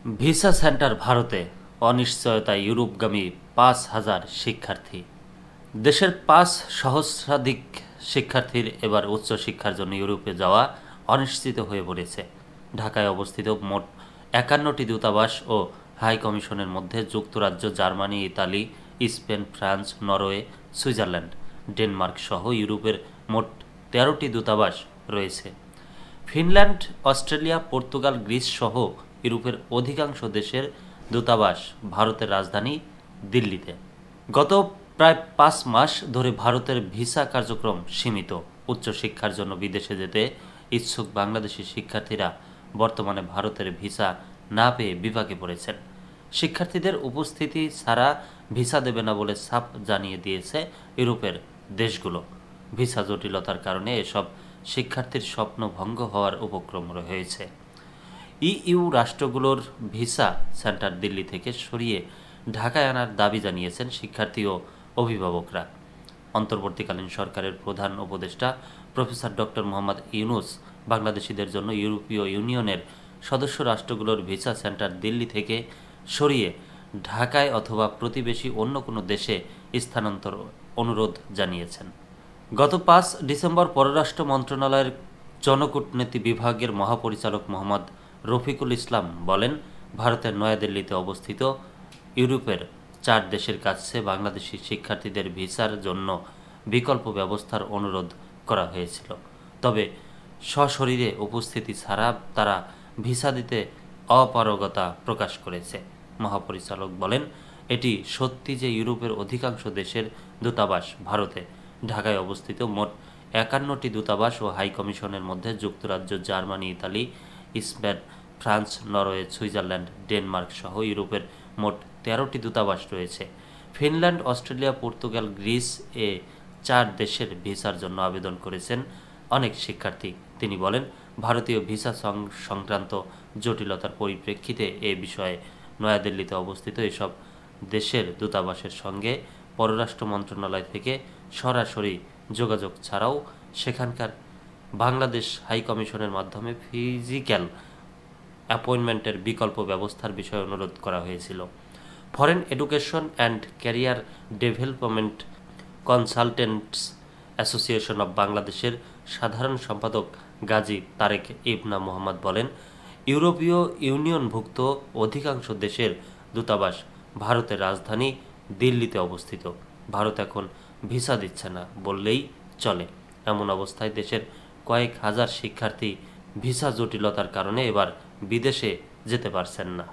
Visa centre ভারতে, অনিশ্চয়তায় ইউরোপগামী ৫,০০০ শিক্ষার্থী। দেশের ৫ সহস্রাধিক শিক্ষার্থীর এবার উচ্চশিক্ষার জন্য ইউরোপে যাওয়া অনিশ্চিত হয়ে পড়েছে। ঢাকায় অবস্থিত মোট ৫১টি দূতাবাস ও হাই কমিশনের মধ্যে যুক্তরাজ্য, Germany, Italy, Spain, France, Norway, Switzerland, Denmark সহ ইউরোপের মোট ১৩টি দূতাবাস রয়েছে। ফিনল্যান্ড, অস্ট্রেলিয়া, পর্তুগাল, গ্রিস সহ ইউরোপের অধিকাংশ দেশের দূতাবাস ভারতের রাজধানী দিল্লিতে। গত প্রায় ৫ মাস ধরে ভারতের ভিসা কার্যক্রম সীমিত। উচ্চশিক্ষার জন্য বিদেশে যেতে ইচ্ছুক বাংলাদেশি শিক্ষার্থীরা বর্তমানে ভারতের ভিসা না পেয়ে বিপাকে পড়েছেন। শিক্ষার্থীদের উপস্থিতি ছাড়া ভিসা দেবে না বলে সাফ জানিয়ে দিয়েছে ইউরোপের দেশগুলো। ভিসা জটিলতার কারণে এসব শিক্ষার্থীর স্বপ্ন ভঙ্গ হওয়ার উপক্রম হয়েছে। ইইউ রাষ্ট্রগুলোর ভিসা সেন্টার দিল্লি থেকে সরিয়ে ঢাকায় আনার দাবি জানিয়েছেন শিক্ষার্থী ও অভিভাবকরা। অন্তর্বর্তীকালীন সরকারের প্রধান উপদেষ্টা প্রফেসর ডক্টর মোহাম্মদ ইউনূস বাংলাদেশিদের জন্য ইউরোপীয় ইউনিয়নের সদস্য রাষ্ট্রগুলোর ভিসা সেন্টার দিল্লি থেকে সরিয়ে ঢাকায় অথবা প্রতিবেশী অন্য কোনো দেশে স্থানান্তর অনুরোধ জানিয়েছেন। গত ৫ ডিসেম্বর পররাষ্ট্র মন্ত্রণালয়ের জনকূটনীতি বিভাগের মহাপরিচালক মোহাম্মদ রফিকুল ইসলাম বলেন, ভারতের নয়াদিল্লিতে অবস্থিত ইউরোপের ৪ দেশের কাছে বাংলাদেশি শিক্ষার্থীদের ভিসার জন্য বিকল্প ব্যবস্থার অনুরোধ করা হয়েছিল। তবে সশরীরে উপস্থিতি ছাড়া তারা ভিসা দিতে অপারগতা প্রকাশ করেছে। মহাপরিচালক বলেন, এটি সত্যি যে ইউরোপের অধিকাংশ দেশের দূতাবাস ভারতে। ঢাকায় অবস্থিত মোট ৫১টি দূতাবাস ও হাই কমিশনের মধ্যে যুক্তরাজ্য, Germany, Italy, Spain, France, Norway, Switzerland, Denmark সহ ইউরোপের মোট ১৩টি দূতাবাস রয়েছে। ফিনল্যান্ড, অস্ট্রেলিয়া, পর্তুগাল, গ্রিস এ ৪ দেশের ভিসার জন্য আবেদন করেছেন অনেক শিক্ষার্থী। তিনি বলেন, ভারতীয় ভিসা সংক্রান্ত জটিলতার পরিপ্রেক্ষিতে এ বিষয়ে নয়াদিল্লিতে অবস্থিত এসব দেশের দূতাবাসের সঙ্গে পররাষ্ট্র মন্ত্রণালয় থেকে সরাসরি যোগাযোগ ছাড়াও সেখানকার বাংলাদেশ হাই কমিশনের মাধ্যমে ফিজিক্যাল অ্যাপয়েন্টমেন্টের বিকল্প ব্যবস্থার বিষয়ে অনুরোধ করা হয়েছিল। Foreign education and career development consultants association of বাংলাদেশের সাধারণ সম্পাদক গাজী তারেক ইবনা মোহাম্মদ বলেন, ইউরোপীয় ইউনিয়নভুক্ত অধিকাংশ দেশের দূতাবাস ভারতের রাজধানী দিল্লিতে অবস্থিত। ভারত এখন ভিসা দিচ্ছে না বললেই চলে। এমন অবস্থায় দেশের কয়েক হাজার শিক্ষার্থী ভিসা জটিলতার কারণে এবার বিদেশে যেতে পারছেন না।